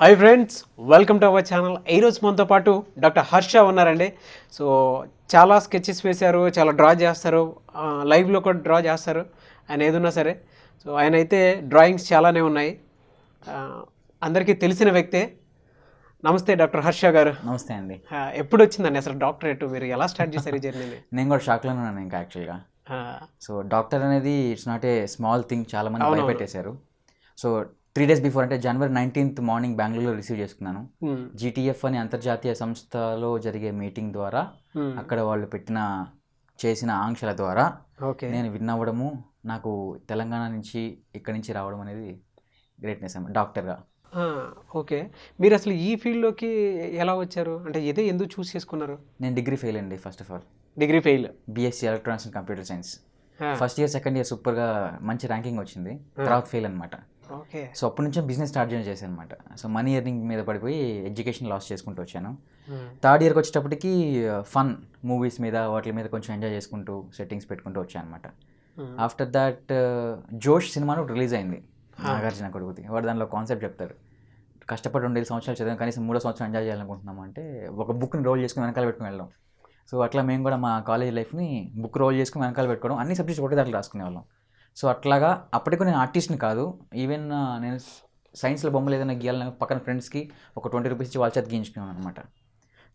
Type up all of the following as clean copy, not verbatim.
Hi friends, welcome to our channel. ఈరోజు మనతో పాటు డాక్టర్ హర్ష ఉన్నారండి. సో చాలా స్కెచెస్ వేశారు, చాలా డ్రా చేస్తారు, లైవ్లో కూడా డ్రా చేస్తారు. ఆయన ఏదున్నా సరే. సో ఆయన అయితే డ్రాయింగ్స్ చాలానే ఉన్నాయి. ఆ, అందరికీ తెలిసిన వ్యక్తే. నమస్తే డాక్టర్ హర్ష గారు. నమస్తే అండి. ఎప్పుడు వచ్చిందండి అసలు డాక్టరేట్? మీరు ఎలా స్టార్ట్ చేశారు ఈ జర్నీని? నేను కూడా షాక్లోనే ఉన్నాను ఇంకా యాక్చువల్గా. సో డాక్టర్ అనేది it's not a small thing, చాలా మంది భయపెట్టేశారు. సో 3 days బిఫోర్, అంటే January 19th మార్నింగ్ బెంగళూరులో రిసీవ్ చేసుకున్నాను. GTF అని అంతర్జాతీయ సంస్థలో జరిగే మీటింగ్ ద్వారా, అక్కడ వాళ్ళు చేసిన ఆంక్షల ద్వారా నేను విన్ అవ్వడము, నాకు తెలంగాణ నుంచి ఇక్కడి నుంచి రావడం అనేది గ్రేట్నెస్ అన్నమాట డాక్టర్గా. ఓకే, మీరు అసలు ఈ ఫీల్డ్లోకి ఎలా వచ్చారు? అంటే ఇదే ఎందుకు చూస్ చేసుకున్నారు? నేను డిగ్రీ ఫెయిల్ అండి. First of all degree fail. BSc electronics and computer science. First year second year సూపర్గా మంచి ర్యాంకింగ్ వచ్చింది, తర్వాత ఫెయిల్ అనమాట. ఓకే. సో అప్పటి నుంచి బిజినెస్ స్టార్ట్ చేశాను అనమాట. సో మనీ ఎర్నింగ్ మీద పడిపోయి ఎడ్యుకేషన్ లాస్ చేసుకుంటూ వచ్చాను. థర్డ్ ఇయర్కి వచ్చేటప్పటికి ఫన్ మూవీస్ మీద వాటి మీద కొంచెం ఎంజాయ్ చేసుకుంటూ సెట్టింగ్స్ పెట్టుకుంటూ వచ్చాను అనమాట. ఆఫ్టర్ దాట్ జోష్ సినిమాను రిలీజ్ అయింది, నాగార్జున కొడుకుది. వాడు దానిలో కాన్సెప్ట్ చెప్తారు, కష్టపడి 2 సంవత్సరాలు చదివాం, కనీసం 3వ సంవత్సరం ఎంజాయ్ చేయాలనుకుంటున్నాం అంటే ఒక బుక్ని రోల్ చేసుకుని వెనకాల పెట్టుకుని వెళ్ళాం. సో అట్లా మేము కూడా మా కాలేజ్ లైఫ్ని బుక్ రోల్ చేసుకుని వెనకాల పెట్టుకోవడం, అన్ని సబ్జెక్ట్స్ ఒకటే దాంట్లో రాసుకునేవాళ్ళం. సో అట్లాగా అప్పటికి నేను ఆర్టిస్ట్ని కాదు, ఈవెన్ నేను సైన్స్లో బొమ్మలు ఏదైనా గీయాలని పక్కన ఫ్రెండ్స్కి ఒక 20 రూపీస్ ఇచ్చి వాళ్ళ చేత గీయించుకున్నాను అనమాట.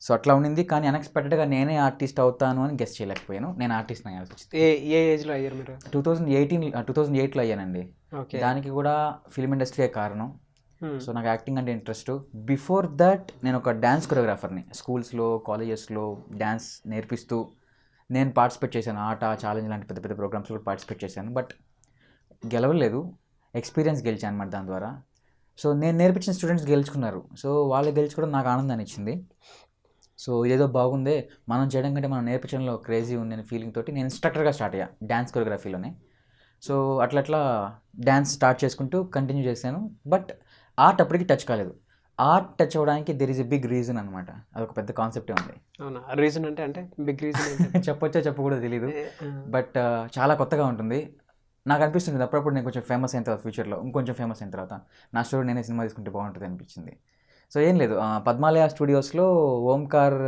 సో అట్లా ఉండింది. కానీ అన్ఎక్స్పెక్టెడ్గా నేనే ఆర్టిస్ట్ అవుతాను అని గెస్ చేయలేకపోయాను. నేను ఆర్టిస్ట్ అయ్యాల్సి వచ్చింది. ఏ ఏజ్లో అయ్యారు మీరు? 2008లో అయ్యానండి. దానికి కూడా ఫిల్మ్ ఇండస్ట్రీయే కారణం. సో నాకు యాక్టింగ్ అంటే ఇంట్రెస్ట్. బిఫోర్ దట్ నేను ఒక డ్యాన్స్ కొరియోగ్రాఫర్ని. స్కూల్స్లో కాలేజెస్లో డ్యాన్స్ నేర్పిస్తూ నేను పార్టిసిపేట్ చేశాను. ఆట ఛాలెంజ్ లాంటి పెద్ద పెద్ద ప్రోగ్రామ్స్లో కూడా పార్టిసిపేట్ చేశాను. బట్ గెలవలేదు, ఎక్స్పీరియన్స్ గెలిచాను అనమాట దాని ద్వారా. సో నేను నేర్పించిన స్టూడెంట్స్ గెలుచుకున్నారు. సో వాళ్ళు గెలుచుకోవడం నాకు ఆనందాన్ని ఇచ్చింది. సో ఇదేదో బాగుందే, మనం చేయడం కంటే మనం నేర్పించడంలో క్రేజీ ఉంది అనే ఫీలింగ్ తోటి నేను ఇన్స్ట్రక్టర్గా స్టార్ట్ అయ్యా డ్యాన్స్ కొరియోగ్రఫీలోనే. సో అట్లా డ్యాన్స్ స్టార్ట్ చేసుకుంటూ కంటిన్యూ చేశాను. బట్ ఆర్ట్ అప్పటికి టచ్ కాలేదు. ఆర్ట్ టచ్ అవ్వడానికి there is a big reason అనమాట. అదొక పెద్ద కాన్సెప్టే ఉంది. అవునా? రీజన్ అంటే బిగ్ రీజన్ చెప్పొచ్చో చెప్పకూడదో తెలీదు, బట్ చాలా కొత్తగా ఉంటుంది. నాకు అనిపిస్తుంది అప్పుడప్పుడు నేను కొంచెం ఫేమస్ అయిన తర్వాత, ఫ్యూచర్లో ఇంకొంచెం ఫేమస్ అయిన తర్వాత నా స్టోరీ నేనే సినిమా తీసుకుంటే బాగుంటుంది అనిపించింది. సో ఏం లేదు, పద్మాలయ స్టూడియోస్లో ఓంకార్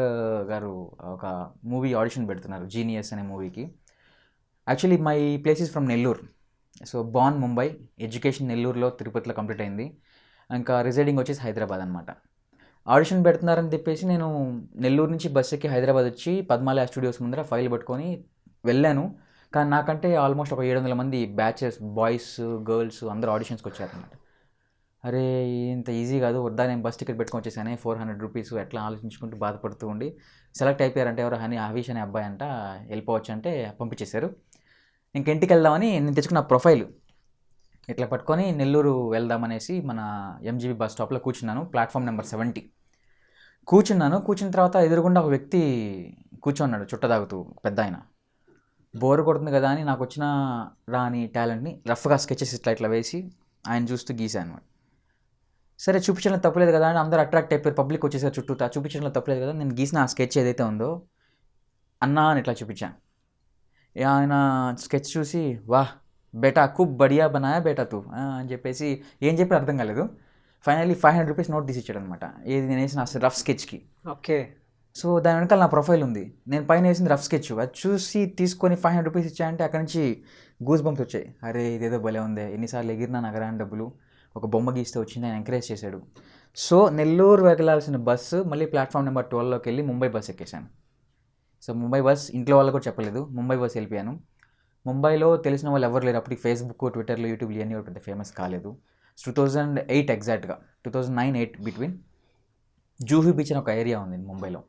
గారు ఒక మూవీ ఆడిషన్ పెడుతున్నారు, జీనియస్ అనే మూవీకి. Actually my place is from Nellore. So born Mumbai, education నెల్లూరులో తిరుపతిలో కంప్లీట్ అయింది. ఇంకా రిజైడింగ్ వచ్చేసి హైదరాబాద్ అనమాట. ఆడిషన్ పెడుతున్నారని చెప్పేసి నేను నెల్లూరు నుంచి బస్ ఎక్కి హైదరాబాద్ వచ్చి పద్మాలయ స్టూడియోస్ ముందర ఫైల్ పట్టుకొని వెళ్ళాను. కానీ నాకంటే ఆల్మోస్ట్ ఒక 700 మంది బ్యాచెస్, బాయ్స్ గర్ల్స్ అందరూ ఆడిషన్స్కి వచ్చారనమాట. అరే ఇంత ఈజీ కాదు, వద్దా నేను బస్ టికెట్ పెట్టుకొని వచ్చేసానే, 400 రూపీస్ ఎట్లా ఆలోచించుకుంటూ బాధపడుతూ ఉండి సెలెక్ట్ అయిపోయారంటే ఎవరు హవీష్ అనే అబ్బాయి అంట, వెళ్ళిపోవచ్చు అంటే పంపించేశారు. ఇంక ఇంటికి వెళ్దామని నేను తెచ్చుకున్న ప్రొఫైల్ ఇట్లా పట్టుకొని నెల్లూరు వెళ్దామనేసి మన MGB బస్ స్టాప్లో కూర్చున్నాను. ప్లాట్ఫామ్ నెంబర్ 70 కూర్చున్న తర్వాత ఎదురుగుండా ఒక వ్యక్తి కూర్చున్నాడు, చుట్ట తాగుతూ, పెద్ద ఆయన. బోర్ కొడుతుంది కదా అని నాకు వచ్చిన రాని టాలెంట్ని రఫ్గా స్కెచెస్ ఇట్లా వేసి ఆయన చూస్తూ గీసాను. సరే చూపించడంలో తప్పలేదు కదా అని అందరూ అట్రాక్ట్ అయిపోయారు, పబ్లిక్ వచ్చేసారు చుట్టూ. చూపించడంలో తప్పలేదు కదా, నేను గీసిన ఆ స్కెచ్ ఏదైతే ఉందో అన్నా అని ఇట్లా చూపించాను. ఆయన స్కెచ్ చూసి వాహ్ బేటా ఖూబ్ బడియా బనాయా బేటా తూ అని చెప్పేసి ఏం చెప్పి అర్థం కాలేదు. ఫైనల్లీ 500 రూపీస్ నోట్ తీసి ఇచ్చాడు అనమాట, ఏది నేను వేసిన రఫ్ స్కెచ్కి. ఓకే. సో దాని వెనకాల నా ప్రొఫైల్ ఉంది, నేను పైన వేసింది రఫ్ స్కెచ్. అది చూసి తీసుకొని 500 రూపీస్ ఇచ్చాయంటే అక్కడి నుంచి గూస్ బంప్స్ వచ్చాయి. అరే ఇదేదో భలే ఉంది, ఎన్నిసార్లు ఎగిరినా నగరాని డబ్బులు, ఒక బొమ్మ గీస్తే వచ్చింది, ఆయన ఎంకరేజ్ చేశాడు. సో నెల్లూరు వెళ్ళాల్సిన బస్సు మళ్ళీ ప్లాట్ఫామ్ నెంబర్ 12లోకి వెళ్ళి ముంబై బస్ ఎక్కేసాను. సో ముంబై బస్ ఇంట్లో వాళ్ళకు కూడా చెప్పలేదు, ముంబై బస్ వెళ్ళిపోయాను. ముంబైలో తెలిసిన వాళ్ళు ఎవరు లేరు అప్పటికి. ఫేస్బుక్, ట్విట్టర్లో, యూట్యూబ్లో ఇవన్నీ కూడా పెద్ద ఫేమస్ కాలేదు. 2008 ఎగ్జాక్ట్గా 2009-8 బిట్వీన్ జూహూ బీచ్ అని ఒక ఏరియా ఉంది ముంబైలో.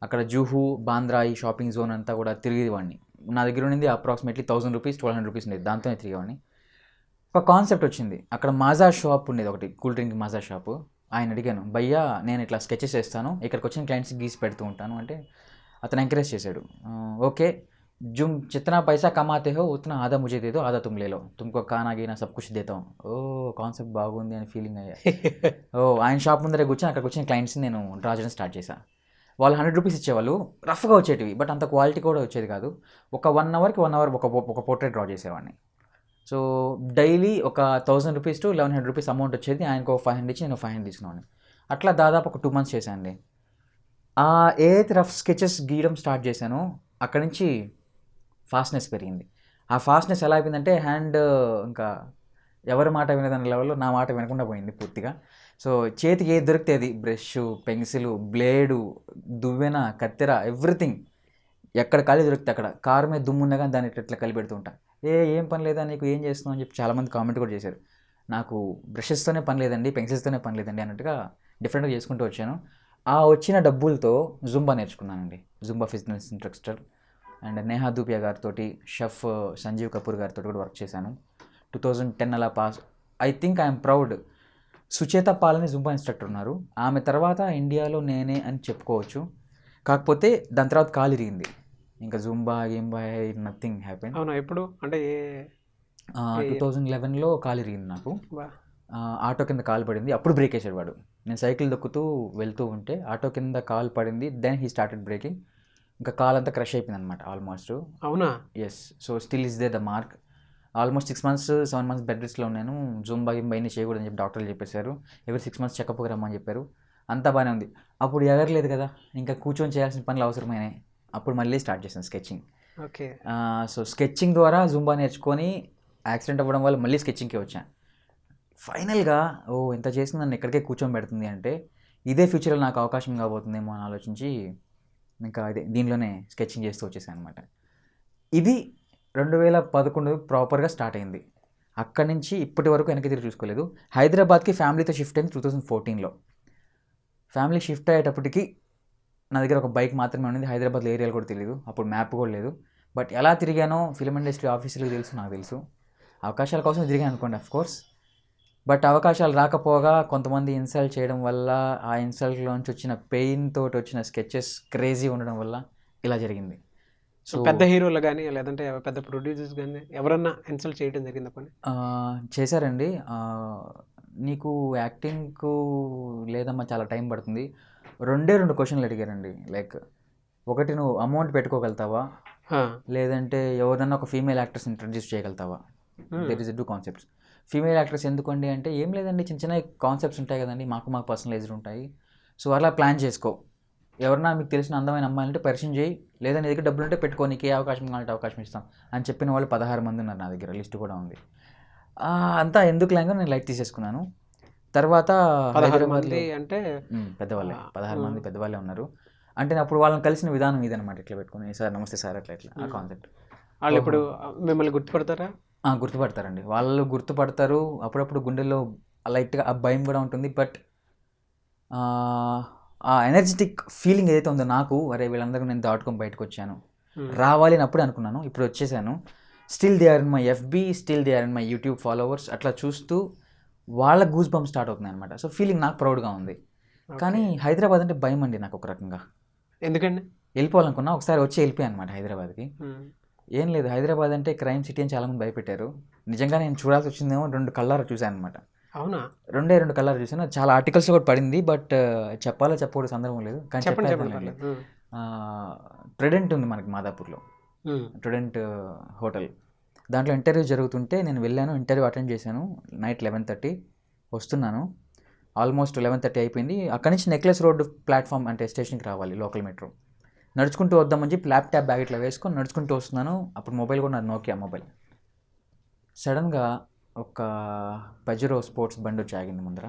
అక్కడ జూహూ, బాంద్రా, ఈ షాపింగ్ జోన్ అంతా కూడా తిరిగేవాడిని. నా దగ్గర ఉండింది అప్రాక్సిమేట్లీ 1000 రూపీస్, 1200 రూపీస్ ఉండేది, దాంతోనే తిరిగేవాడిని. ఒక కాన్సెప్ట్ వచ్చింది, అక్కడ మాజా షాప్ ఉండేది ఒకటి, కూల్ డ్రింక్ మాజా షాపు. ఆయన అడిగాను, భయ్యా నేను ఇట్లా స్కెచెస్ వేస్తాను, ఇక్కడికి వచ్చిన క్లయింట్స్కి గీసి పెడుతూ ఉంటాను అంటే అతను ఎంకరేజ్ చేశాడు. ఓకే జుమ్ जितना पैसा कमाते हो उतना आधा मुझे दे दो, आधा तुम ले लो, तुमको खाना गीना सब कुछ देता हूँ. ఓ కాన్సెప్ట్ బాగుంది అని ఫీలింగ్ అయ్యా. ఆయన షాప్ ముందరే కూర్చొని అక్కడికి వచ్చిన క్లయింట్స్ని నేను డ్రా చేయడం స్టార్ట్ చేశాను. వాళ్ళు 100 రూపీస్ ఇచ్చేవాళ్ళు, రఫ్గా వచ్చేటివి, బట్ అంత క్వాలిటీ కూడా వచ్చేది కాదు. ఒక 1 అవర్కి 1 అవర్ ఒక పోర్ట్రేట్ డ్రా చేసేవాడిని. సో డైలీ ఒక 1000 రూపీస్ టు 1100 రూపీస్ అమౌంట్ వచ్చేది. ఆయనకు ఒక 500 ఇచ్చి నేను 500 తీసుకున్నాను. అట్లా దాదాపు ఒక 2 months చేశాను అండి. ఏదైతే రఫ్ స్కెచెస్ గీయడం స్టార్ట్ చేశానో అక్కడి నుంచి ఫాస్ట్నెస్ పెరిగింది. ఆ ఫాస్ట్నెస్ ఎలా అయిపోయిందంటే హ్యాండ్ ఇంకా ఎవరి మాట వినదన్న లెవెల్లో నా మాట వినకుండా పోయింది పూర్తిగా. సో చేతికి ఏది దొరికితే అది, బ్రష్, పెన్సిల్, బ్లేడు, దువ్వెన, కత్తెర, ఎవ్రీథింగ్ ఎక్కడ ఖాళీ దొరికితే అక్కడ. కారు మీద దుమ్మున్నా కానీ దాన్ని ఇట్లా కలిపి పెడుతూ ఉంటా. ఏం పని లేదా నీకు, ఏం చేస్తున్నావు అని చెప్పి చాలామంది కామెంట్ కూడా చేశారు. నాకు బ్రషెస్తోనే పని లేదండి, పెన్సిల్స్తోనే పని లేదండి అన్నట్టుగా డిఫరెంట్గా చేసుకుంటూ వచ్చాను. ఆ వచ్చిన డబ్బులతో జుంబా నేర్చుకున్నానండి. Zumba fitness instructor and Neha Dhupia గారితో, షెఫ్ సంజీవ్ కపూర్ గారితో కూడా వర్క్ చేశాను. 2010 అలా pass. I think I'm proud. Sucheta Pal అని జుంబా ఇన్స్ట్రక్టర్ ఉన్నారు. ఆమె తర్వాత ఇండియాలో నేనే అని చెప్పుకోవచ్చు. కాకపోతే దాని తర్వాత కాలు ఇరిగింది. ఇంకా జుంబా గేంబా నథింగ్ హ్యాపెన్. అవునా? ఎప్పుడు అంటే 2011లో కాలు ఇరిగింది నాకు. ఆటో కింద కాలు పడింది. అప్పుడు బ్రేక్ వేసాడు వాడు. నేను సైకిల్ దొక్కుతూ వెళ్తూ ఉంటే ఆటో కింద కాలు పడింది. Then he started braking. ఇంకా కాలు అంతా క్రష్ అయిపోయింది అనమాట ఆల్మోస్ట్. అవునా? Yes. So still is there the mark. Almost 6 months 7 months bed రెస్ట్లో ఉన్నాను. జుంబా గింబా ఇన్ని చేయకూడదని చెప్పి డాక్టర్లు చెప్పేశారు. ఎవరి 6 months చెకప్కి రమ్మని చెప్పారు. అంతా బాగానే ఉంది. అప్పుడు ఎగరలేదు కదా, ఇంకా కూర్చొని చేయాల్సిన పనులు అవసరమైనాయి. అప్పుడు మళ్ళీ స్టార్ట్ చేశాను స్కెచింగ్. ఓకే. సో స్కెచింగ్ ద్వారా జుంబా నేర్చుకొని యాక్సిడెంట్ అవ్వడం వల్ల మళ్ళీ స్కెచింగ్కి వచ్చాను. ఫైనల్గా ఇంత చేసి నన్ను ఎక్కడికే కూర్చొని పెడుతుంది అంటే ఇదే ఫ్యూచర్లో నాకు అవకాశం కాబోతుందేమో అని ఆలోచించి ఇంకా దీనిలోనే స్కెచింగ్ చేస్తూ వచ్చేసాను అనమాట. ఇది 2011 ప్రాపర్గా స్టార్ట్ అయింది. అక్కడి నుంచి ఇప్పటి వరకు వెనక్కి తిరిగి చూసుకోలేదు. హైదరాబాద్కి ఫ్యామిలీతో షిఫ్ట్ అయింది 2014లో. ఫ్యామిలీ షిఫ్ట్ అయ్యేటప్పటికి నా దగ్గర ఒక బైక్ మాత్రమే ఉంది. హైదరాబాద్లో ఏరియాలు కూడా తెలియదు, అప్పుడు మ్యాప్ కూడా లేదు. బట్ ఎలా తిరిగానో ఫిలిం ఇండస్ట్రీ ఆఫీసులకు తెలుసు, నాకు తెలుసు. అవకాశాల కోసం తిరిగాను అనుకోండి, అఫ్కోర్స్. బట్ అవకాశాలు రాకపోగా కొంతమంది ఇన్సల్ట్ చేయడం వల్ల, ఆ ఇన్సల్ట్లోంచి వచ్చిన పెయిన్ తోటి వచ్చిన స్కెచెస్ క్రేజీ ఉండడం వల్ల ఇలా జరిగింది. సో పెద్ద హీరోలు కానీ లేదంటే పెద్ద ప్రొడ్యూసర్స్ కానీ ఎవరన్నా ఇన్సల్ట్ చేయడం జరిగింది పని చేశారండి. నీకు యాక్టింగ్కు లేదమ్మా చాలా టైం పడుతుంది. 2 క్వశ్చన్లు అడిగారండి. లైక్ ఒకటి, నువ్వు అమౌంట్ పెట్టుకోగలుగుతావా, లేదంటే ఎవరిదన్నా ఒక ఫీమేల్ యాక్టర్స్ ఇంట్రడ్యూస్ చేయగలుగుతావా. There is 2 concepts. Female actors ఎందుకండి అంటే, ఏం లేదండి, చిన్న చిన్న కాన్సెప్ట్స్ ఉంటాయి కదండి, మాకు పర్సనలైజ్డ్ ఉంటాయి. సో అలా ప్లాన్ చేసుకో. ఎవరన్నా మీకు తెలిసిన అందమైన అమ్మాయిలంటే పరిచయం చేయి, లేదా నీ దగ్గర డబ్బులు ఉంటే పెట్టుకో, నీకు ఏ అవకాశం కావాలంటే అవకాశం ఇస్తాం అని చెప్పిన వాళ్ళు 16 మంది ఉన్నారు. నా దగ్గర లిస్ట్ కూడా ఉంది. అంతా ఎందుకు లేక నేను లైట్ తీసేసుకున్నాను. తర్వాత 16 మంది అంటే పెద్దవాళ్ళే, 16 మంది పెద్దవాళ్ళే ఉన్నారు. అంటే అప్పుడు వాళ్ళని కలిసిన విధానం ఇదనమాట. ఇట్లా పెట్టుకుని, సార్ నమస్తే సార్, అట్లా ఆ కాన్సెప్ట్. వాళ్ళు ఇప్పుడు మిమ్మల్ని గుర్తుపడతారా? గుర్తుపడతారండి, వాళ్ళు గుర్తుపడతారు. అప్పుడప్పుడు గుండెల్లో లైట్గా ఆ భయం కూడా ఉంటుంది. బట్ ఆ ఎనర్జెటిక్ ఫీలింగ్ ఏదైతే ఉందో నాకు, అరే వీళ్ళందరూ నేను దాటుకొని బయటకు వచ్చాను, రావాలి అని అప్పుడే అనుకున్నాను. ఇప్పుడు వచ్చేసాను. Still they are in my FB, still they are in my YouTube followers. అట్లా చూస్తూ వాళ్ళ గూస్ బంప్ స్టార్ట్ అవుతుంది అనమాట. సో ఫీలింగ్ నాకు ప్రౌడ్గా ఉంది. కానీ హైదరాబాద్ అంటే భయం అండి నాకు ఒక రకంగా. ఎందుకండి? వెళ్ళిపోవాలనుకున్నా, ఒకసారి వచ్చి వెళ్ళిపోయాను అనమాట హైదరాబాద్కి. ఏం లేదు, హైదరాబాద్ అంటే క్రైమ్ సిటీ అని చాలామంది భయపెట్టారు. నిజంగా నేను చూడాల్సి వచ్చిందేమో 2 కళ్ళారా చూశాను అనమాట. అవునా? 2 కళ్ళారా చూశాను. చాలా ఆర్టికల్స్ కూడా పడింది. బట్ చెప్పకూడదు సందర్భం లేదు. కానీ చెప్పండి. ట్రెడెంట్ ఉంది మనకి మాదాపూర్లో, ట్రెడెంట్ హోటల్. దాంట్లో ఇంటర్వ్యూ జరుగుతుంటే నేను వెళ్ళాను, ఇంటర్వ్యూ అటెండ్ చేశాను. నైట్ 11:30 వస్తున్నాను. ఆల్మోస్ట్ 11:30 అయిపోయింది. అక్కడి నుంచి నెక్లెస్ రోడ్ ప్లాట్ఫామ్ అంటే స్టేషన్కి రావాలి, లోకల్ మెట్రో. నడుచుకుంటూ వద్దామని చెప్పి ల్యాప్టాప్ బ్యాగ్ ఇట్లా వేసుకొని నడుచుకుంటూ వస్తున్నాను. అప్పుడు మొబైల్ కూడా నాది నోకియా మొబైల్. సడన్గా ఒక పజెరో స్పోర్ట్స్ బండి వచ్చి ఆగింది ముందర.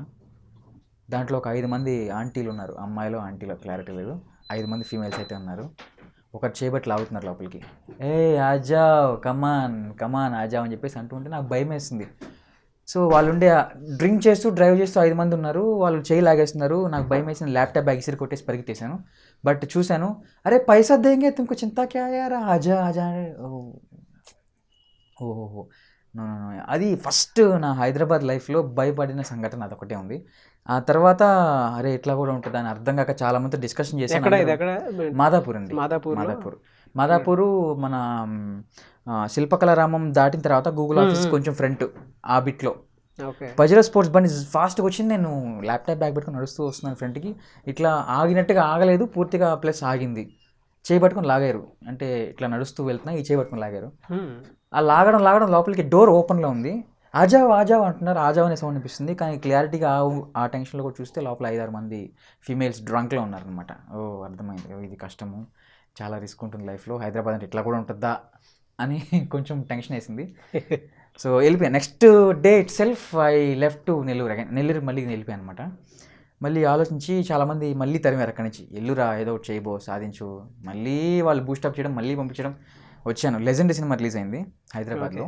దాంట్లో ఒక 5 మంది ఆంటీలు ఉన్నారు. అమ్మాయిలో ఆంటీలో క్లారిటీ లేదు. 5 మంది ఫీమేల్స్ అయితే ఉన్నారు. ఒకటి చేయబట్టి లాగుతున్నారు లోపలికి. ఆజావ్, కమాన్ ఆజావ్ అని చెప్పేసి అంటూ ఉంటే నాకు భయం వేస్తుంది. సో వాళ్ళు ఉండే డ్రింక్ చేస్తూ డ్రైవ్ చేస్తూ 5 మంది ఉన్నారు. వాళ్ళు చేయి లాగేస్తున్నారు. నాకు భయం వేసిన ల్యాప్టాప్ బ్యాగ్ ఇసిరి కొట్టేసి పరిగెత్తేసాను. బట్ చూశాను, అరే పైసా దేంగే తుమ్కు చింతా క్యా యార్, ఆజా ఓహో. అది ఫస్ట్ నా హైదరాబాద్ లైఫ్లో భయపడిన సంఘటన అదొకటే ఉంది. ఆ తర్వాత అరే ఇట్లా కూడా ఉంటుంది అని అర్థం కాక చాలా మంది డిస్కషన్ చేశాను. మాదాపూర్ అండి, మాదాపూరు మన శిల్పకళారామం దాటిన తర్వాత గూగుల్ ఆఫీస్ కొంచెం ఫ్రంట్ ఆ బిట్లో పజెరో స్పోర్ట్స్ బండి ఫాస్ట్గా వచ్చింది. నేను ల్యాప్టాప్ బ్యాగ్ పెట్టుకుని నడుస్తూ వస్తున్నాను ఫ్రంట్కి. ఇట్లా ఆగినట్టుగా ఆగలేదు పూర్తిగా, ప్లస్ ఆగింది. చేయి పట్టుకొని లాగారు. అంటే ఇట్లా నడుస్తూ వెళ్తున్నా, ఈ చేయి పట్టుకొని లాగారు. ఆ లాగడం లోపలికి డోర్ ఓపెన్లో ఉంది. ఆజావ్ అంటున్నారు. ఆజావ్ అనే సౌండ్ అనిపిస్తుంది, కానీ క్లారిటీగా ఆ టెన్షన్లో కూడా చూస్తే లోపల 5-6 మంది ఫీమేల్స్ డ్రంక్లో ఉన్నారనమాట. ఓ అర్థమైంది, ఇది కష్టము, చాలా రిస్క్ ఉంటుంది లైఫ్లో, హైదరాబాద్ అంటే ఇట్లా కూడా ఉంటుందా అని కొంచెం టెన్షన్ వేసింది. సో వెళ్ళిపోయాను. Next day it self I left to Nellore again. Nellore మళ్ళీ వెళ్ళిపోయాను అనమాట. మళ్ళీ ఆలోచించి చాలామంది మళ్ళీ తరిమారు అక్కడి నుంచి, ఎల్లురా ఏదో ఒకటి చేయబో, సాధించు, మళ్ళీ వాళ్ళు బూస్టప్ చేయడం, మళ్ళీ పంపించడం. వచ్చాను. లెజెండ్ సినిమా రిలీజ్ అయింది హైదరాబాద్లో.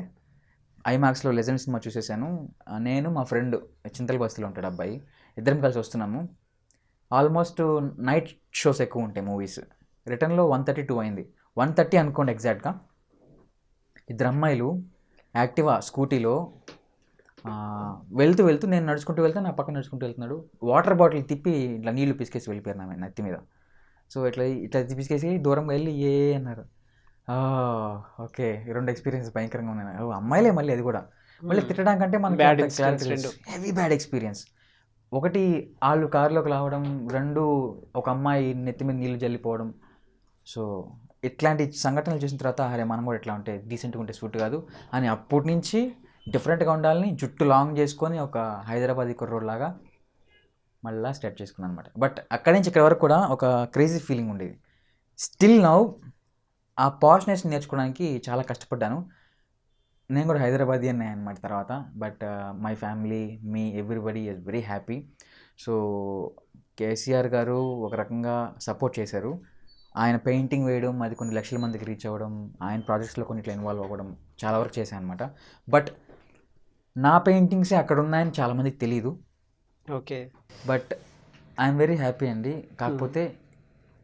ఐమాక్స్లో లెజెండ్ సినిమా చూసేసాను. నేను మా ఫ్రెండ్ చింతల బస్సులో ఉంటాడు అబ్బాయి, ఇద్దరం కలిసి వస్తున్నాము. ఆల్మోస్ట్ నైట్ షోస్ ఎక్కువ ఉంటాయి మూవీస్. రిటర్న్లో 1:32 అయింది. 1:30 అనుకోండి ఎగ్జాక్ట్గా. ఇద్దరు అమ్మాయిలు యాక్టివా స్కూటీలో వెళ్తూ నేను నడుచుకుంటూ వెళ్తే నా పక్కన నడుచుకుంటూ వెళ్తున్నాడు. వాటర్ బాటిల్ తిప్పి ఇట్లా నీళ్లు పిసికేసి వెళ్ళిపోయారు నా నెత్తి మీద. సో ఇట్లా పిసికేసి దూరంగా వెళ్ళి అన్నారు. ఓకే, 2 ఎక్స్పీరియన్స్ భయంకరంగా ఉన్నాయి. అమ్మాయిలే మళ్ళీ, అది కూడా మళ్ళీ తిట్టడానికంటే మనకి హెవీ బ్యాడ్ ఎక్స్పీరియన్స్. ఒకటి వాళ్ళు కారులోకి రావడం, 2 ఒక అమ్మాయి నెత్తి మీద నీళ్ళు జల్లిపోవడం. సో ఇట్లాంటి సంఘటనలు చూసిన తర్వాత అరే మనం కూడా ఎట్లా ఉంటే డీసెంట్గా ఉంటే సూట్ కాదు అని అప్పటి నుంచి డిఫరెంట్గా ఉండాలని జుట్టు లాంగ్ చేసుకొని ఒక హైదరాబాదీ కుర్రోడ్లాగా మళ్ళీ స్టార్ట్ చేసుకున్నాను అనమాట. బట్ అక్కడి నుంచి ఇక్కడ వరకు కూడా ఒక క్రేజీ ఫీలింగ్ ఉండేది. స్టిల్ నౌ ఆ పాష్నెస్ నేర్చుకోవడానికి చాలా కష్టపడ్డాను. నేను కూడా హైదరాబాదీ అన్నాయి అనమాట తర్వాత. But my family, me everybody is very happy. So KCR గారు ఒక రకంగా సపోర్ట్ చేశారు. ఆయన పెయింటింగ్ వేయడం, అది కొన్ని లక్షల మందికి రీచ్ అవ్వడం, ఆయన ప్రాజెక్ట్స్లో కొన్నిట్లో ఇన్వాల్వ్ అవ్వడం చాలా వరకు చేశాను అనమాట. బట్ నా పెయింటింగ్సే అక్కడ ఉన్నాయని చాలామందికి తెలీదు. Okay, but I'm very happy అండి. కాకపోతే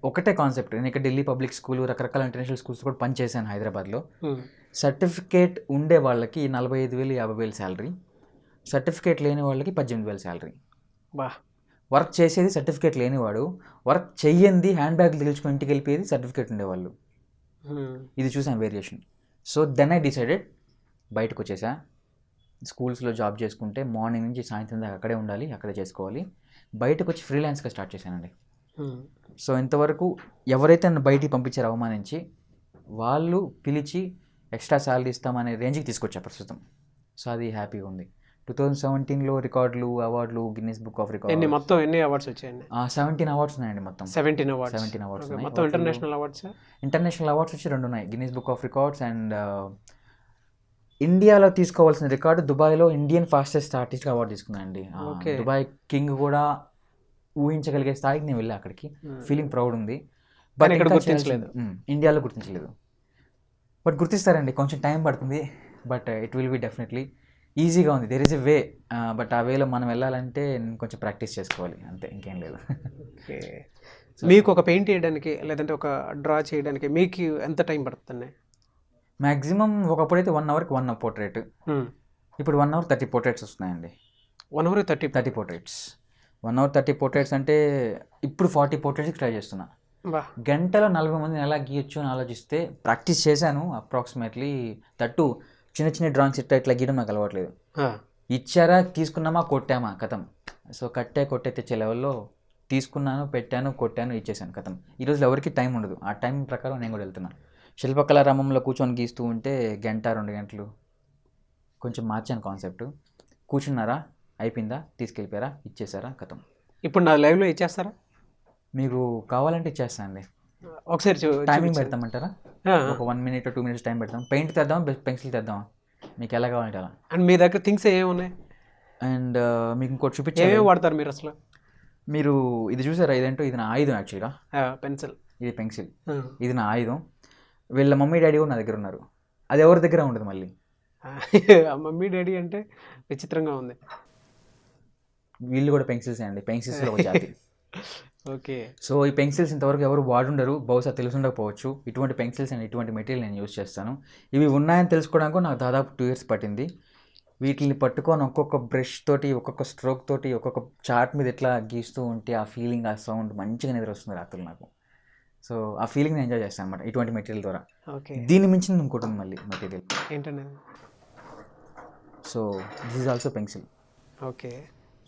ఒకటే కాన్సెప్ట్, నేను ఇక్కడ ఢిల్లీ పబ్లిక్ స్కూల్, రకరకాల ఇంటర్నేషనల్ స్కూల్స్ కూడా పనిచేశాను హైదరాబాద్లో. సర్టిఫికేట్ ఉండే వాళ్ళకి 45,000 50,000 శాలరీ, సర్టిఫికేట్ లేని వాళ్ళకి 18,000 శాలరీ. బా, వర్క్ చేసేది సర్టిఫికేట్ లేనివాడు, వర్క్ చెయ్యంది హ్యాండ్ బ్యాగ్లు తెలుసుకొని ఇంటికి వెళ్ళిపోయేది సర్టిఫికేట్ ఉండేవాళ్ళు. ఇది చూసాను variation. So then I decided బయటకు వచ్చేసా. స్కూల్స్లో జాబ్ చేసుకుంటే మార్నింగ్ నుంచి సాయంత్రం దాకా అక్కడే ఉండాలి, అక్కడే చేసుకోవాలి. బయటకు వచ్చి ఫ్రీలాన్స్గా స్టార్ట్ చేశానండి. సో ఇంతవరకు ఎవరైతే నన్ను బయటికి పంపించారో అవమానించి, వాళ్ళు పిలిచి ఎక్స్ట్రా శాలరీ ఇస్తామనే రేంజ్కి తీసుకొచ్చా ప్రస్తుతం. సో అది హ్యాపీగా ఉంది. 2017లో రికార్డులు, అవార్డులు, గిన్నెస్ బుక్ ఆఫ్ రికార్డ్. మొత్తం ఎన్ని అవార్డ్స్ వచ్చాయండి? 17 అవార్డ్స్ ఉన్నాయండి మొత్తం. 17 అవార్డ్స్. మొత్తం ఇంటర్నేషనల్ అవార్డ్స్? ఇంటర్నేషనల్ అవార్డ్స్ వచ్చి 2 ఉన్నాయి, Guinness book of records and ఇండియాలో తీసుకోవాల్సిన రికార్డు దుబాయ్లో ఇండియన్ ఫాస్టెస్ట్ ఆర్టిస్ట్ అవార్డు తీసుకున్నానండి. దుబాయ్ కింగ్ కూడా ఊహించగలిగే స్థాయికి నేను వెళ్ళా అక్కడికి. ఫీలింగ్ ప్రౌడ్ ఉంది. బట్ ఇక్కడ గుర్తించలేదు, ఇండియాలో గుర్తించలేదు. బట్ గుర్తిస్తారండి, కొంచెం టైం పడుతుంది. But it will be definitely. ఈజీగా ఉంది, there is a way. But ఆ వేలో మనం వెళ్ళాలంటే కొంచెం ప్రాక్టీస్ చేసుకోవాలి, అంతే, ఇంకేం లేదు. ఓకే, మీకు ఒక పెయింట్ చేయడానికి లేదంటే ఒక డ్రా చేయడానికి మీకు ఎంత టైం పడుతుంది? మ్యాక్సిమం ఒకప్పుడైతే 1 అవర్కి 1 పోర్ట్రేట్. ఇప్పుడు 1 అవర్ 30 పోర్ట్రేట్స్ వస్తున్నాయండి. 1 అవర్ 30 పోర్ట్రేట్స్. 1 అవర్ 30 పోర్ట్రేట్స్ అంటే ఇప్పుడు 40 పోర్ట్రేట్స్కి ట్రై చేస్తున్నా. గంటలో 40 మందిని ఎలా గీయొచ్చు అని ఆలోచిస్తే ప్రాక్టీస్ చేశాను అప్రాక్సిమేట్లీ. తట్టు చిన్న చిన్న డ్రాయింగ్స్ ఇట్లా గీయడం నాకు అలవాట్లేదు. ఇచ్చారా, తీసుకున్నామా, కొట్టామా, కథం. సో కొట్టే తెచ్చే లెవెల్లో తీసుకున్నాను, పెట్టాను, కొట్టాను, ఇచ్చేసాను, కథం. ఈ రోజులో ఎవరికి టైం ఉండదు. ఆ టైం ప్రకారం నేను కూడా వెళ్తున్నాను. శిల్పకళారామంలో కూర్చొని గీస్తూ ఉంటే 1-2 గంటలు. కొంచెం మార్చాను కాన్సెప్ట్. కూర్చున్నారా, అయిపోయిందా, తీసుకెళ్ళిపోయారా, ఇచ్చేసారా, కథం. ఇప్పుడు నా లైవ్లో ఇచ్చేస్తారా? మీకు కావాలంటే ఇచ్చేస్తాను అండి. ఒకసారి టైమింగ్ పెడతామంటారా? ఒక 1 minute 2 minutes టైం పెడతాం. పెయింట్ తెద్దాం, పెన్సిల్ తెద్దామా, మీకు ఎలా కావాలంటే అలా. అండ్ మీ దగ్గర థింగ్స్ ఏమున్నాయి? అండ్ మీకు ఇంకోటి చూపించే, ఏమేమి వాడతారు మీరు అసలు? మీరు ఇది చూసారా, ఇదేంటో, ఇది నా ఆయుధం యాక్చువల్గా. పెన్సిల్. ఇది పెన్సిల్, ఇది నా ఆయుధం. వీళ్ళ మమ్మీ డాడీ కూడా నా దగ్గర ఉన్నారు. అది ఎవరి దగ్గర ఉండదు మళ్ళీ. మమ్మీ డాడీ అంటే విచిత్రంగా ఉంది. వీళ్ళు కూడా పెన్సిల్స్ అండి, పెన్సిల్స్లో ఒక జాతి. ఓకే. సో ఈ పెన్సిల్స్ ఇంతవరకు ఎవరు వాడుండరు, బహుశా తెలుసుండకపోవచ్చు. ఇటువంటి పెన్సిల్స్ అండ్ ఇటువంటి మెటీరియల్ నేను యూజ్ చేస్తాను. ఇవి ఉన్నాయని తెలుసుకోవడానికి నాకు దాదాపు 2 years పట్టింది. వీటిని పట్టుకొని ఒక్కొక్క బ్రష్ తోటి, ఒక్కొక్క స్ట్రోక్ తోటి, ఒక్కొక్క చార్ట్ మీద ఎట్లా గీస్తూ ఉంటే ఆ ఫీలింగ్, ఆ సౌండ్ మంచిగా నిద్ర వస్తుంది రాత్రులు నాకు. సో ఆ ఫీలింగ్ నేను ఎంజాయ్ చేస్తాను అనమాట ఇటువంటి మెటీరియల్ ద్వారా. ఓకే. దీన్ని మించింది ఇంకోటి ఉంది మళ్ళీ మెటీరియల్. ఏంటంటే, so this is also pencil. Okay.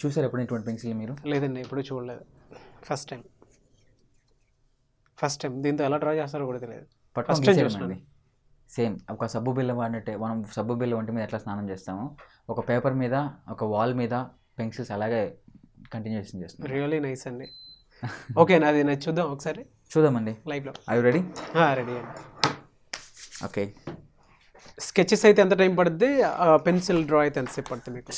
చూసారు ఎప్పుడు ఇటువంటి పెన్సిల్ మీరు? లేదండి, ఎప్పుడు చూడలేదు. ఫస్ట్ టైం దీంతో ఎలా డ్రా చేస్తారో కూడా తెలియదు. ఫస్ట్ టైం చూడండి. సేమ్ ఒక సబ్బు బిళ్ళ వాడినట్టే మనం సబ్బు బిళ్ళ ఒంటి మీద ఎట్లా స్నానం చేస్తామో ఒక పేపర్ మీద ఒక వాల్ మీద పెన్సిల్స్ అలాగే కంటిన్యూషన్ చేస్తున్నాం. రియలీ నైస్ అండి. ఓకే, నాది నేను చూద్దాం ఒకసారి చూద్దామండి. లైవ్లో. I you ready? రెడీ అండి. ఓకే. స్కెచెస్ అయితే ఎంత టైం పడుతుంది, పెన్సిల్ డ్రా అయితే ఎంతసేపు పడుతుంది మీకు?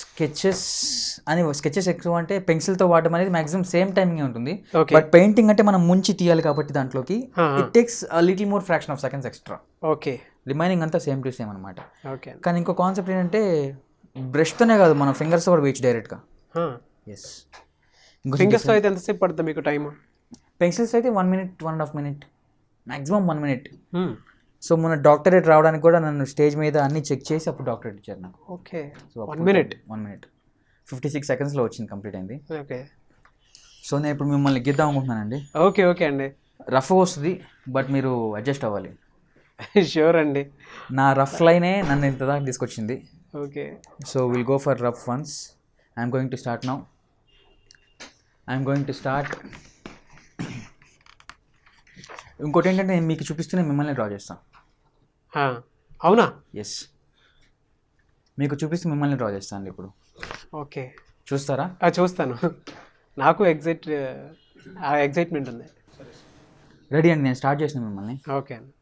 స్కెచెస్ ఎక్కువ అంటే పెన్సిల్తో వాడడం అనేది మాక్సిమం సేమ్ టైమింగ్ ఉంటుంది. ఓకే. బట్ పెయింటింగ్ అంటే మనం ముంచి తీయాలి కాబట్టి దాంట్లోకి it takes little more fraction of seconds extra. Okay. Remaining అంతా సేమ్ టు సేమ్ అనమాట. ఓకే. కానీ ఇంకో కాన్సెప్ట్ ఏంటంటే బ్రష్తోనే కాదు మన ఫింగర్స్ కూడా వేయచ్చు డైరెక్ట్గా. ఎస్. ఫింగర్స్తో అయితే ఎంతసేపు పడుతుంది మీకు టైం? పెన్సిల్స్ అయితే 1 minute 1.5 minutes maximum 1 minute. So మన డాక్టరేట్ రావడానికి కూడా నన్ను స్టేజ్ మీద అన్ని చెక్ చేసి అప్పుడు డాక్టరేట్ ఇచ్చారు నాకు. ఓకే. సో 1 minute 56 secondsలో వచ్చింది, కంప్లీట్ అయింది. ఓకే. సో నేను ఇప్పుడు మిమ్మల్ని గిద్దాం అనుకుంటున్నానండి. ఓకే. ఓకే అండి. రఫ్ వస్తుంది బట్ మీరు అడ్జస్ట్ అవ్వాలి. షూర్ అండి. నా రఫ్ లైనే నన్ను ఇంత దాకా తీసుకొచ్చింది. Okay. So will go for rough once. I'm going to start now. ఇంకోటి ఏంటంటే నేను మీకు చూపిస్తూనే మిమ్మల్ని డ్రా చేస్తాను. అవునా? ఎస్, మీకు చూపిస్తూ మిమ్మల్ని డ్రా చేస్తాను అండి ఇప్పుడు. ఓకే. చూస్తారా? చూస్తాను. నాకు ఎగ్జైట్మెంట్ ఉంది. రెడీ అండి, నేను స్టార్ట్ చేసిన మిమ్మల్ని. ఓకే అండి.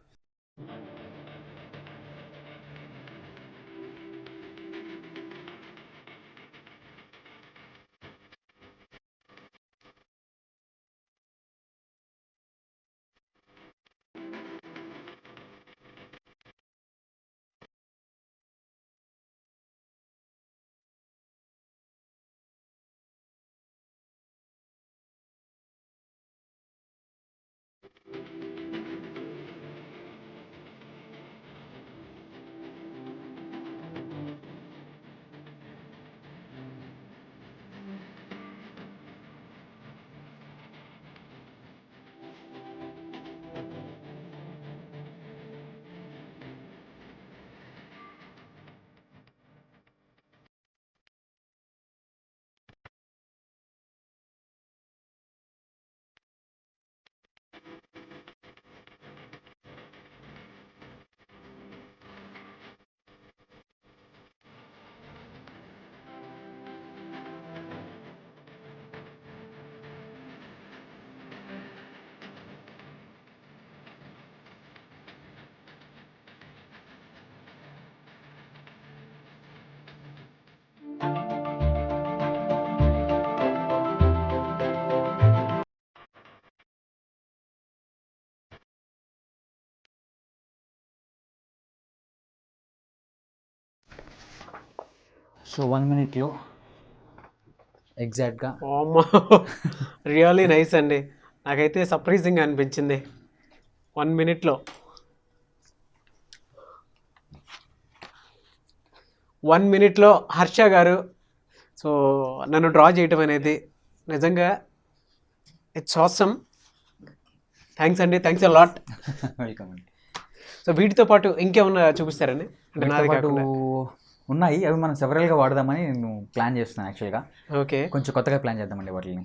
సో 1 minuteలో ఎగ్జాక్ట్గా. రియలీ నైస్ అండి. నాకైతే సర్ప్రైజింగ్ అనిపించింది. 1 minuteలో 1 minuteలో హర్ష గారు సో నన్ను డ్రా చేయటం అనేది నిజంగా ఇట్స్ ఆసమ్. థ్యాంక్స్ అండి. Thanks a lot. వెల్కమ్ అండి. సో వీటితో పాటు ఇంకేమన్నా చూపిస్తారండి? అంటే నాది కాకుండా ఉన్నాయి, అవి మనం సెవరల్గా వాడదామని నేను ప్లాన్ చేస్తున్నాను యాక్చువల్గా. ఓకే. కొంచెం కొత్తగా ప్లాన్ చేద్దామండి వాటిని.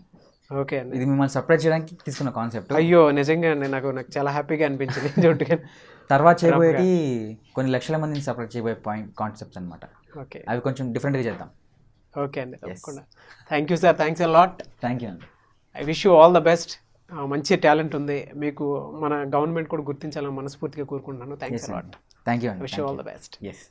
ఓకే అండి. ఇది మిమ్మల్ని సర్ప్రైజ్ చేయడానికి తీసుకున్న కాన్సెప్ట్. అయ్యో నిజంగా అండి, నాకు చాలా హ్యాపీగా అనిపించింది చూడగా. తర్వాత చేయబోయేటి కొన్ని లక్షల మందిని సర్ప్రైజ్ చేయబోయే కాన్సెప్ట్స్ అనమాట. ఓకే. అవి కొంచెం డిఫరెంట్గా చేద్దాం. ఓకే అండి, తప్పకుండా. Thank you sir. Thanks a lot. Thank you అండి. I wish you all the best. మంచి టాలెంట్ ఉంది మీకు. మన గవర్నమెంట్ కూడా గుర్తించాలని మనస్ఫూర్తిగా కోరుకుంటున్నాను. Thanks a lot. Thank you అండి. Wish you all the best. Yes.